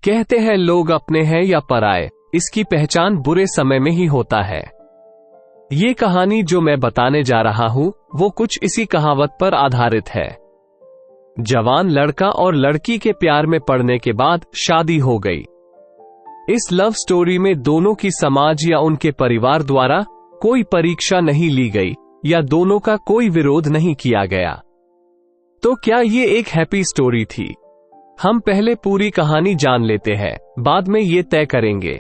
कहते हैं लोग अपने हैं या पराए, इसकी पहचान बुरे समय में ही होता है। ये कहानी जो मैं बताने जा रहा हूं वो कुछ इसी कहावत पर आधारित है। जवान लड़का और लड़की के प्यार में पड़ने के बाद शादी हो गई। इस लव स्टोरी में दोनों की समाज या उनके परिवार द्वारा कोई परीक्षा नहीं ली गई या दोनों का कोई विरोध नहीं किया गया। तो क्या ये एक हैप्पी स्टोरी थी? हम पहले पूरी कहानी जान लेते हैं, बाद में ये तय करेंगे।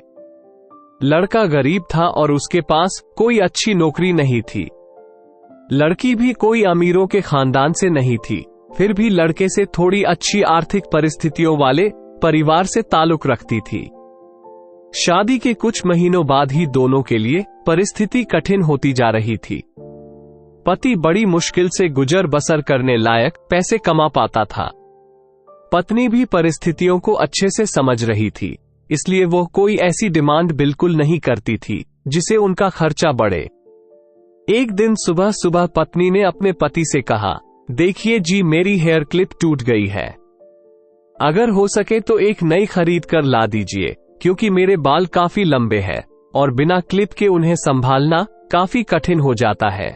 लड़का गरीब था और उसके पास कोई अच्छी नौकरी नहीं थी। लड़की भी कोई अमीरों के खानदान से नहीं थी, फिर भी लड़के से थोड़ी अच्छी आर्थिक परिस्थितियों वाले परिवार से ताल्लुक रखती थी। शादी के कुछ महीनों बाद ही दोनों के लिए परिस्थिति कठिन होती जा रही थी। पति बड़ी मुश्किल से गुजर बसर करने लायक पैसे कमा पाता था। पत्नी भी परिस्थितियों को अच्छे से समझ रही थी, इसलिए वो कोई ऐसी डिमांड बिल्कुल नहीं करती थी जिसे उनका खर्चा बढ़े। एक दिन सुबह सुबह पत्नी ने अपने पति से कहा, देखिए जी, मेरी हेयर क्लिप टूट गई है। अगर हो सके तो एक नई खरीद कर ला दीजिए, क्योंकि मेरे बाल काफी लंबे हैं और बिना क्लिप के उन्हें संभालना काफी कठिन हो जाता है।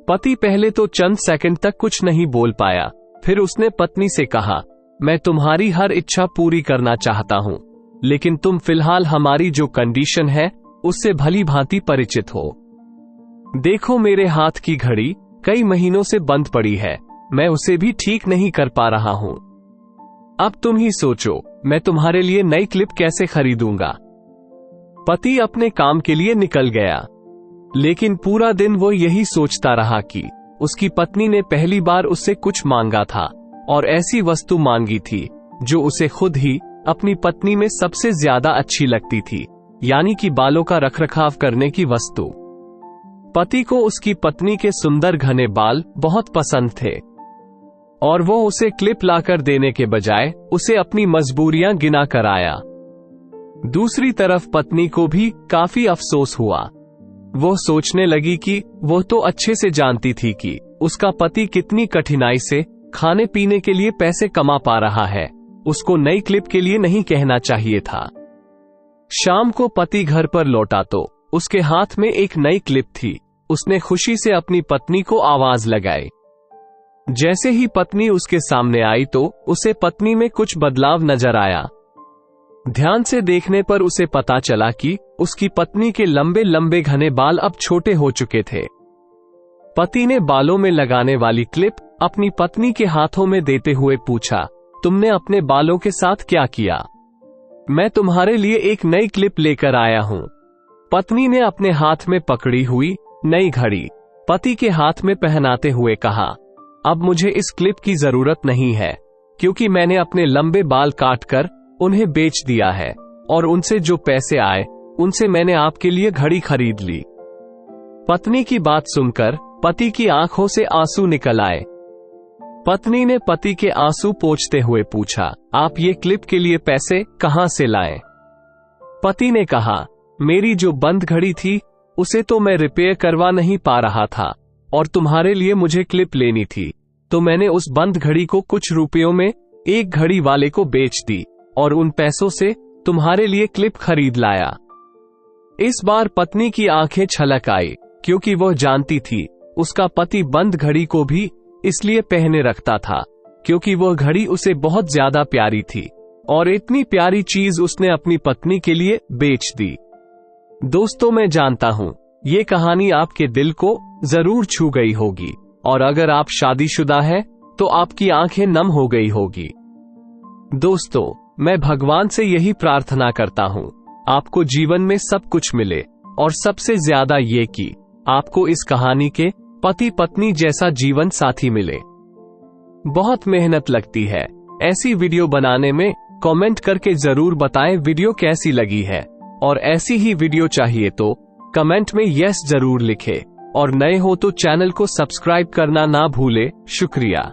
पति पहले तो चंद सेकंड तक कुछ नहीं बोल पाया, फिर उसने पत्नी से कहा, मैं तुम्हारी हर इच्छा पूरी करना चाहता हूं, लेकिन तुम फिलहाल हमारी जो कंडीशन है उससे भली भांति परिचित हो। देखो, मेरे हाथ की घड़ी कई महीनों से बंद पड़ी है, मैं उसे भी ठीक नहीं कर पा रहा हूं। अब तुम ही सोचो, मैं तुम्हारे लिए नई क्लिप कैसे खरीदूंगा। पति अपने काम के लिए निकल गया, लेकिन पूरा दिन वो यही सोचता रहा कि उसकी पत्नी ने पहली बार उससे कुछ मांगा था और ऐसी वस्तु मांगी थी जो उसे खुद ही अपनी पत्नी में सबसे ज्यादा अच्छी लगती थी, यानी कि बालों का रखरखाव करने की वस्तु। पति को उसकी पत्नी के सुंदर घने बाल बहुत पसंद थे और वो उसे क्लिप लाकर देने के बजाय उसे अपनी मजबूरियां गिना कर आया। दूसरी तरफ पत्नी को भी काफी अफसोस हुआ। वो सोचने लगी कि वो तो अच्छे से जानती थी कि उसका पति कितनी कठिनाई से खाने पीने के लिए पैसे कमा पा रहा है, उसको नई क्लिप के लिए नहीं कहना चाहिए था। शाम को पति घर पर लौटा तो उसके हाथ में एक नई क्लिप थी। उसने खुशी से अपनी पत्नी को आवाज लगाई। जैसे ही पत्नी उसके सामने आई तो उसे पत्नी में कुछ बदलाव नजर आया। ध्यान से देखने पर उसे पता चला कि उसकी पत्नी के लंबे लंबे घने बाल अब छोटे हो चुके थे। पति ने बालों में लगाने वाली क्लिप अपनी पत्नी के हाथों में देते हुए पूछा, तुमने अपने बालों के साथ क्या किया? मैं तुम्हारे लिए एक नई क्लिप लेकर आया हूं। पत्नी ने अपने हाथ में पकड़ी हुई नई घड़ी पति के हाथ में पहनाते हुए कहा, अब मुझे इस क्लिप की जरूरत नहीं है, क्योंकि मैंने अपने लंबे बाल काटकर उन्हें बेच दिया है और उनसे जो पैसे आए उनसे मैंने आपके लिए घड़ी खरीद ली। पत्नी की बात सुनकर पति की आंखों से आंसू निकल आए। पत्नी ने पति के आंसू पोंछते हुए पूछा, आप ये क्लिप के लिए पैसे कहां से लाए? पति ने कहा, मेरी जो बंद घड़ी थी उसे तो मैं रिपेयर करवा नहीं पा रहा था और तुम्हारे लिए मुझे क्लिप लेनी थी, तो मैंने उस बंद घड़ी को कुछ रुपयों में एक घड़ी वाले को बेच दी और उन पैसों से तुम्हारे लिए क्लिप खरीद लाया। इस बार पत्नी की आंखें छलक आई, क्योंकि वह जानती थी उसका पति बंद घड़ी को भी इसलिए पहने रखता था क्योंकि वह घड़ी उसे बहुत ज्यादा प्यारी थी और इतनी प्यारी चीज उसने अपनी पत्नी के लिए बेच दी। दोस्तों, मैं जानता हूं ये कहानी आपके दिल को जरूर छू गई होगी और अगर आप शादीशुदा हैं तो आपकी आंखें नम हो गई होगी। दोस्तों, मैं भगवान से यही प्रार्थना करता हूं, आपको जीवन में सब कुछ मिले और सबसे ज्यादा ये कि आपको इस कहानी के पति पत्नी जैसा जीवन साथी मिले। बहुत मेहनत लगती है ऐसी वीडियो बनाने में। कमेंट करके जरूर बताएं वीडियो कैसी लगी है और ऐसी ही वीडियो चाहिए तो कमेंट में यस जरूर लिखें और नए हो तो चैनल को सब्सक्राइब करना ना भूले। शुक्रिया।